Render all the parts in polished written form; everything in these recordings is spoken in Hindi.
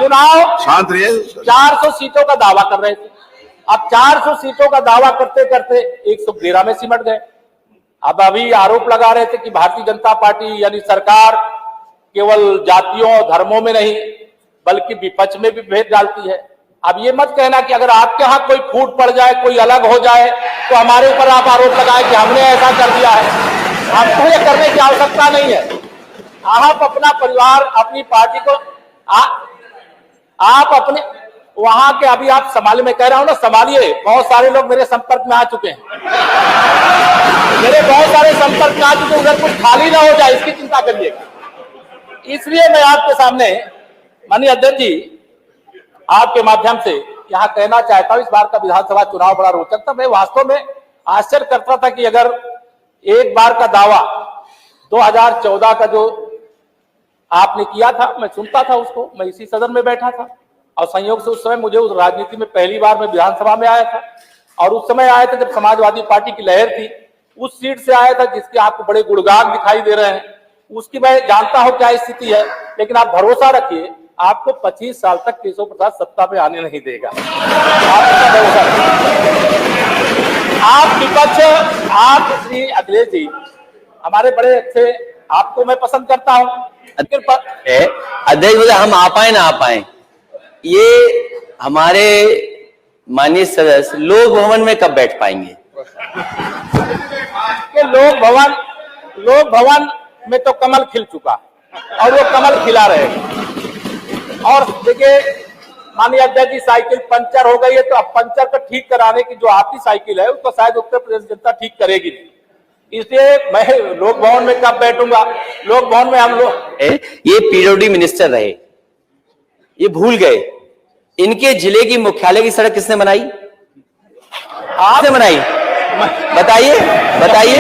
चुनाव शांत रहिए। 400 सीटों का दावा कर रहे थे। अब 400 सीटों का दावा करते करते 113 में सिमट गए। अब अभी आरोप लगा रहे थे कि भारतीय जनता पार्टी यानी सरकार केवल जातियों धर्मों में नहीं बल्कि विपक्ष में भी भेद डालती है। अब ये मत कहना कि अगर आपके यहाँ कोई फूट पड़ जाए, कोई अलग हो जाए तो हमारे ऊपर आप आरोप लगाए कि हमने ऐसा कर दिया है। हमको ये करने की आवश्यकता नहीं है। आप अपना परिवार, अपनी पार्टी को आप अपने वहां के अभी आप संभालिए, मैं कह रहा हूं ना संभालिए। बहुत सारे लोग मेरे संपर्क में आ चुके हैं, मेरे बहुत सारे संपर्क में आ चुके हैं। उधर कुछ खाली ना हो जाए इसकी चिंता करिएगा। इसलिए मैं आपके सामने माननीय अध्यक्ष जी आपके माध्यम से यहाँ कहना चाहता हूं, इस बार का विधानसभा चुनाव बड़ा रोचक था। मैं वास्तव में आश्चर्य करता था कि अगर एक बार का दावा 2014 का जो आपने किया था, मैं सुनता था उसको, मैं इसी सदन में बैठा था और संयोग से उस समय मुझे उस राजनीति में पहली बार मैं विधानसभा में आया था और उस समय आया था जब समाजवादी पार्टी की लहर थी। उस सीट से आया था जिसके आपको बड़े गुणगान दिखाई दे रहे हैं। उसकी मैं जानता हूं क्या स्थिति है, लेकिन आप भरोसा रखिए आपको 25 साल तक केशव प्रसाद सत्ता पे आने नहीं देगा। आप विपक्ष, आप श्री अखिलेश जी हमारे बड़े अच्छे, आपको मैं पसंद करता हूं। अध्यक्ष बोले हम आ पाए ना आ पाए, ये हमारे माननीय सदस्य लोक भवन में कब बैठ पाएंगे? लोक भवन में तो कमल खिल चुका और वो कमल खिला रहेगा। और देखिए माननीय अध्यक्ष जी, साइकिल पंचर हो गई है तो अब पंचर को ठीक कराने की जो आपकी साइकिल है उसको शायद उत्तर प्रदेश जनता ठीक करेगी नहीं। इसलिए मैं लोक भवन में कब बैठूंगा? लोक भवन में हम लोग, ये पीडब्ल्यूडी मिनिस्टर रहे, ये भूल गए इनके जिले की मुख्यालय की सड़क किसने बनाई? आपने बनाई? बताइए बताइए।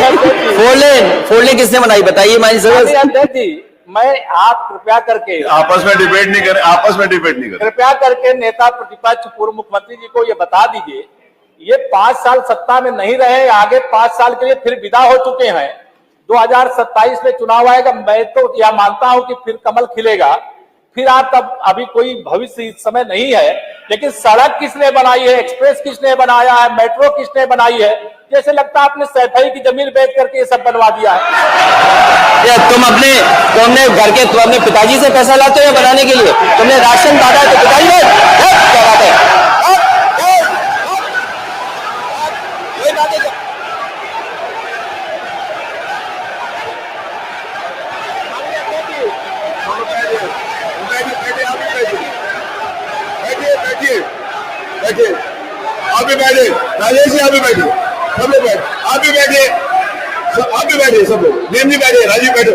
फोर लेन किसने बनाई बताइए? अध्यक्ष जी मैं आप कृपया करके आपस में डिबेट नहीं करें, आपस में डिबेट नहीं करें। कृपया करके नेता प्रतिपक्ष पूर्व मुख्यमंत्री जी को ये बता दीजिए, ये 5 साल सत्ता में नहीं रहे, आगे 5 साल के लिए फिर विदा हो चुके हैं। 2027 में चुनाव आएगा, मैं तो यह मानता हूं कि फिर कमल खिलेगा। फिर आप तब, अभी कोई भविष्य इस समय नहीं है, लेकिन सड़क किसने बनाई है, एक्सप्रेस किसने बनाया है, मेट्रो किसने बनाई है? जैसे लगता है आपने सैफई की जमीन बेच करके ये सब बनवा दिया है। तुम अपने पिताजी से पैसा लाते हो बनाने के लिए? तुमने राशन बांटा तो पिताजी ने क्या बात है? आप भी बैठे, राजेश जी आप भी बैठे, सब लोग बैठे, आप भी बैठिए, आप भी बैठिए, सब लोग, नेम जी बैठिए, राजीव बैठो,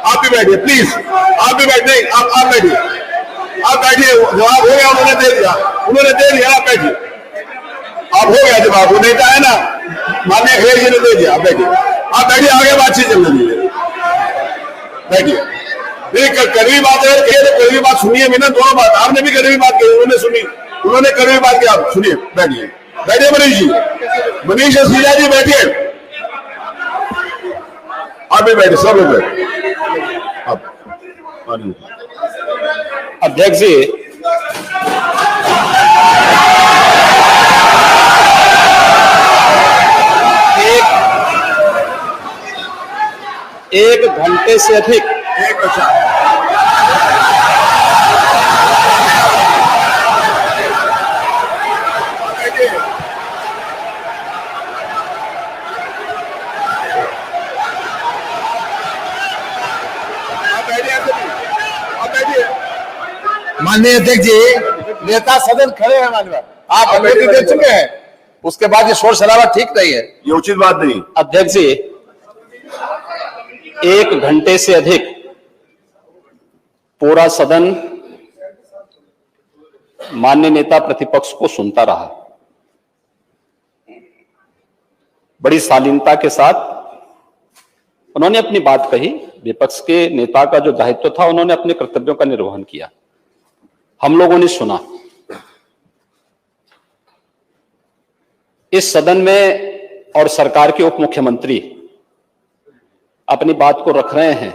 आप भी बैठिए प्लीज, आप भी बैठ नहीं, आप बैठिए, आप बैठिए। जवाब हो गया, उन्होंने दे दिया, आप बैठिए, आप हो गया जवाब, वो नेता है ना माननीय अखिलेश जी ने दे दिया, आप बैठिए, आगे बातचीत चल रही है, बैठिए। कड़वी बात है, कड़वी बात सुनिए, मैंने दोनों बात, आपने भी कड़वी बात कही, उन्होंने सुनी, उन्होंने कड़वी बात की, आप सुनिए, बैठिए बैठिए। मनीष जी, मनीष सीधा जी बैठिए, आप भी बैठे, सब लोग बैठे। अध्यक्ष जी, एक घंटे से अधिक माननीय अध्यक्ष जी, नेता सदन खड़े हैं, माननीय आप अनुमति दे चुके हैं, उसके बाद ये शोर शराबा ठीक नहीं है, ये उचित बात नहीं। अध्यक्ष जी, 1 घंटे से अधिक पूरा सदन माननीय नेता प्रतिपक्ष को सुनता रहा। बड़ी शालीनता के साथ उन्होंने अपनी बात कही। विपक्ष के नेता का जो दायित्व था, उन्होंने अपने कर्तव्यों का निर्वहन किया, हम लोगों ने सुना। इस सदन में और सरकार के उप मुख्यमंत्री अपनी बात को रख रहे हैं,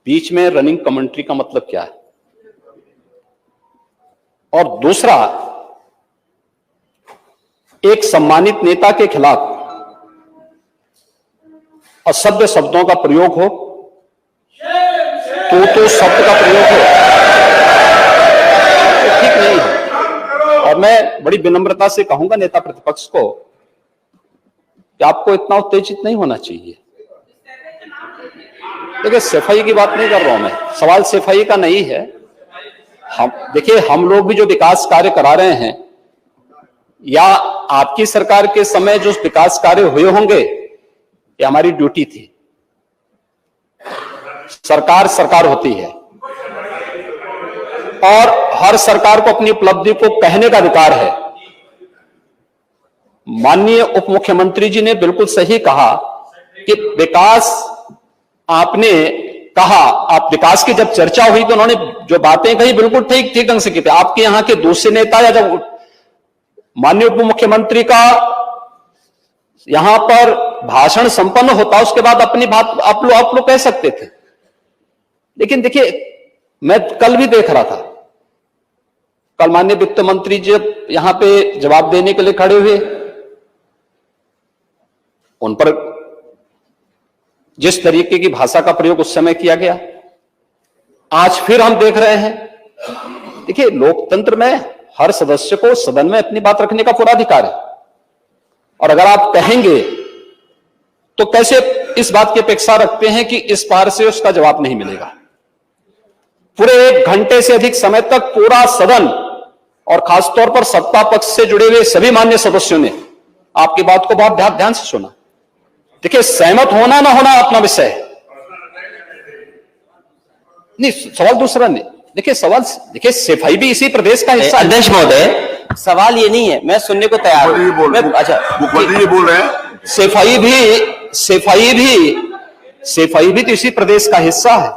बीच में रनिंग कमेंट्री का मतलब क्या है? और दूसरा, एक सम्मानित नेता के खिलाफ असभ्य शब्दों का प्रयोग हो, तो शब्द का प्रयोग हो, तो ठीक नहीं है। और मैं बड़ी विनम्रता से कहूंगा नेता प्रतिपक्ष को कि आपको इतना उत्तेजित नहीं होना चाहिए। देखिए, सफाई की बात नहीं कर रहा हूं मैं, सवाल सफाई का नहीं है। हम लोग भी जो विकास कार्य करा रहे हैं, या आपकी सरकार के समय जो विकास कार्य हुए होंगे, ये हमारी ड्यूटी थी। सरकार होती है और हर सरकार को अपनी उपलब्धि को कहने का अधिकार है। माननीय उप मुख्यमंत्री जी ने बिल्कुल सही कहा कि विकास, आपने कहा, आप विकास की जब चर्चा हुई तो उन्होंने जो बातें कही बिल्कुल ठीक ढंग से की थी। आपके यहां के दूसरे नेता या जब माननीय उप मुख्यमंत्री का यहां पर भाषण संपन्न होता, उसके बाद अपनी बात आप लोग कह सकते थे। लेकिन देखिए, मैं कल भी देख रहा था, कल माननीय वित्त मंत्री जी यहां पे जवाब देने के लिए खड़े हुए, उन पर जिस तरीके की भाषा का प्रयोग उस समय किया गया, आज फिर हम देख रहे हैं। देखिए, लोकतंत्र में हर सदस्य को सदन में अपनी बात रखने का पूरा अधिकार है, और अगर आप कहेंगे तो कैसे इस बात की अपेक्षा रखते हैं कि इस पार से उसका जवाब नहीं मिलेगा। पूरे 1 घंटे से अधिक समय तक पूरा सदन और खासतौर पर सत्ता पक्ष से जुड़े हुए सभी मान्य सदस्यों ने आपकी बात को बहुत ध्यान से सुना। देखिए, सहमत होना ना होना अपना विषय है, नहीं, सवाल दूसरा नहीं। देखिए, सफाई भी इसी प्रदेश का हिस्सा है। अध्यक्ष महोदय, सवाल ये नहीं है, मैं सुनने को तैयार हूं। अच्छा, मुख्यमंत्री जी बोल रहे हैं, सफाई भी तो इसी प्रदेश का हिस्सा है।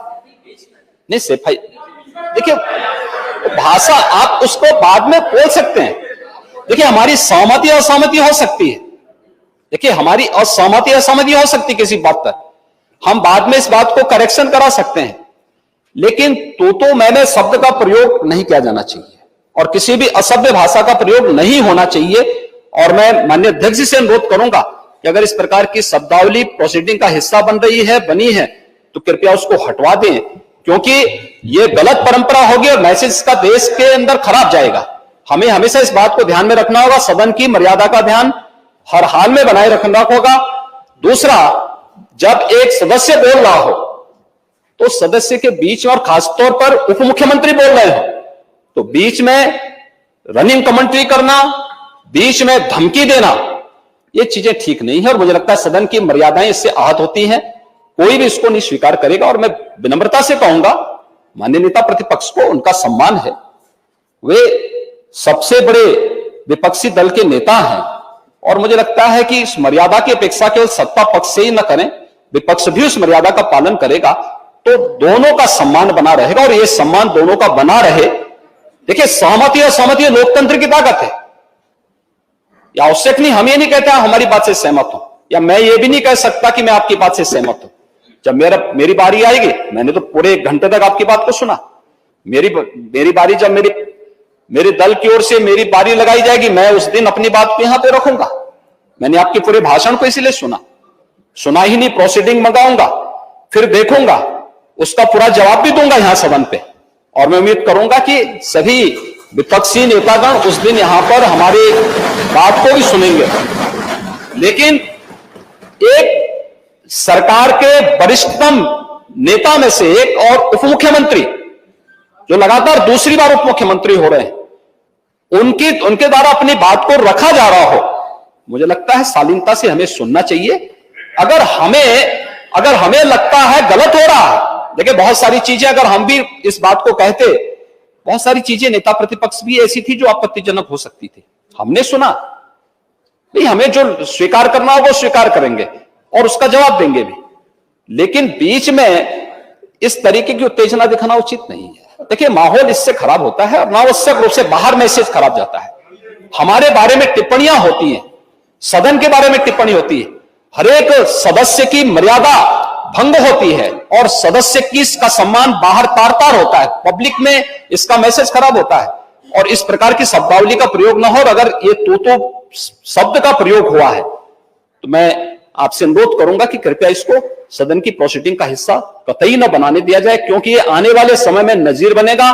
नहीं, सफाई, देखिए, भाषा आप उसको बाद में बोल सकते हैं। देखिए, हमारी सहमति असहमति हो सकती है, देखिए हमारी असहमति असहमति हो सकती है किसी बात पर, हम बाद में इस बात को करेक्शन करा सकते हैं, लेकिन तो मैंने शब्द का प्रयोग नहीं किया जाना चाहिए और किसी भी असभ्य भाषा का प्रयोग नहीं होना चाहिए। और मैं माननीय अध्यक्ष जी से अनुरोध करूंगा कि अगर इस प्रकार की शब्दावली प्रोसीडिंग का हिस्सा बनी है तो कृपया उसको हटवा दें, क्योंकि यह गलत परंपरा होगी और मैसेज का देश के अंदर खराब जाएगा। हमें हमेशा इस बात को ध्यान में रखना होगा, सदन की मर्यादा का ध्यान हर हाल में बनाए रखना होगा। दूसरा, जब एक सदस्य बोल रहा हो तो सदस्य के बीच में, और खासतौर पर उप मुख्यमंत्री बोल रहे हो, तो बीच में रनिंग कमेंट्री करना, बीच में धमकी देना, ये चीजें ठीक नहीं है और मुझे लगता है सदन की मर्यादाएं इससे आहत होती हैं। कोई भी इसको नहीं स्वीकार करेगा और मैं विनम्रता से कहूंगा माननीय नेता प्रतिपक्ष को, उनका सम्मान है, वे सबसे बड़े विपक्षी दल के नेता हैं और मुझे लगता है कि इस मर्यादा की अपेक्षा केवल सत्ता पक्ष से ही न करें, विपक्ष भी उस मर्यादा का पालन करेगा तो दोनों का सम्मान बना रहेगा और यह सम्मान दोनों का बना रहे। देखिए, सहमति और सहमति लोकतंत्र की ताकत है, या आवश्यक नहीं, हम ये नहीं कहते हमारी बात से सहमत हो, या मैं ये भी नहीं कह सकता कि मैं आपकी बात से सहमत हूं। जब मेरी बारी आएगी, मैंने तो पूरे 1 घंटे तक आपकी बात को सुना, मेरी बारी जब मेरे दल की ओर से मेरी बारी लगाई जाएगी, मैं उस दिन अपनी बात को यहां पे रखूंगा। मैंने आपके पूरे भाषण को इसीलिए सुना ही नहीं, प्रोसीडिंग मंगाऊंगा, फिर देखूंगा, उसका पूरा जवाब भी दूंगा यहां सदन पे, और मैं उम्मीद करूंगा कि सभी विपक्षी नेतागण उस दिन यहां पर हमारी बात को भी सुनेंगे। लेकिन एक सरकार के वरिष्ठतम नेता में से एक और उप मुख्यमंत्री जो लगातार दूसरी बार उप मुख्यमंत्री हो रहे हैं, उनके द्वारा अपनी बात को रखा जा रहा हो, मुझे लगता है शालीनता से हमें सुनना चाहिए। अगर हमें लगता है गलत हो रहा है, देखिए बहुत सारी चीजें अगर हम भी इस बात को कहते, बहुत सारी चीजें नेता प्रतिपक्ष भी ऐसी थी जो आपत्तिजनक हो सकती थी, हमने सुना, नहीं, हमें जो स्वीकार करना हो वो स्वीकार करेंगे और उसका जवाब देंगे भी, लेकिन बीच में इस तरीके की उत्तेजना दिखाना उचित नहीं है। देखिए, माहौल इससे खराब होता है और अनावश्यक रूप से बाहर मैसेज खराब जाता है। हमारे बारे में टिप्पणियां होती हैं, सदन के बारे में टिप्पणी होती है, हर एक सदस्य की मर्यादा भंग होती है और सदस्य की इसका सम्मान बाहर तार तार होता है, पब्लिक में इसका मैसेज खराब होता है। और इस प्रकार की शब्दावली का प्रयोग ना हो। और अगर ये तो शब्द का प्रयोग हुआ है तो मैं आपसे अनुरोध करूंगा कि कृपया इसको सदन की प्रोसीडिंग का हिस्सा कतई न बनाने दिया जाए, क्योंकि ये आने वाले समय में नजीर बनेगा।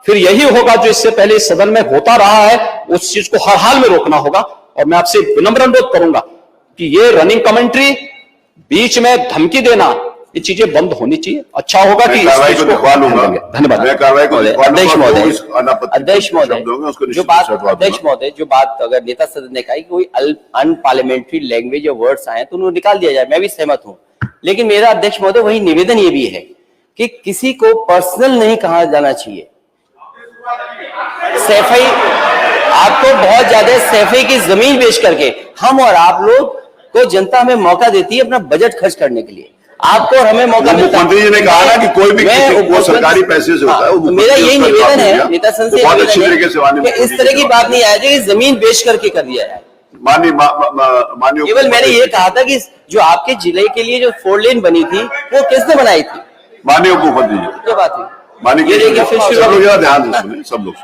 फिर यही होगा जो इससे पहले इस सदन में होता रहा है, उस चीज को हर हाल में रोकना होगा। और मैं आपसे विनम्र अनुरोध करूंगा कि ये रनिंग कमेंट्री, बीच में धमकी देना, ये चीजें बंद होनी चाहिए। अच्छा होगा कि कार्रवाई को दिखवा लूंगा। धन्यवाद। मैं कार्रवाई को दिखवा लूंगा। अध्यक्ष महोदय, अध्यक्ष महोदय, जो बात अगर नेता सदन ने कहा कि कोई अनपार्लियामेंट्री लैंग्वेज या वर्ड्स आए तो उन्हें निकाल दिया जाए, मैं भी सहमत हूं। लेकिन मेरा अध्यक्ष महोदय वही निवेदन ये भी है कि किसी को पर्सनल नहीं कहा जाना चाहिए। सैफई, आपको बहुत ज्यादा सैफई की जमीन बेच करके हम और आप लोग को जनता हमें मौका देती है अपना बजट खर्च करने के लिए। आपको और हमें मौका मिलता है। मुख्यमंत्री जी ने कहा ना कि कोई भी वो सरकारी पैसे से होता है। तो मेरा यही निवेदन है नेता संसद से, बहुत अच्छी तरीके से इस तरह की बात नहीं आए कि जमीन बेच करके कर दिया जाए। माननीय केवल मैंने ये कहा था कि जो आपके जिले के लिए जो 4 लेन बनी थी वो किसने बनाई थी? माननीय उपमुख्यमंत्री जी, क्या बात है? माननीय ये देखिए फिर सब लोग ध्यान से सुने, सब लोग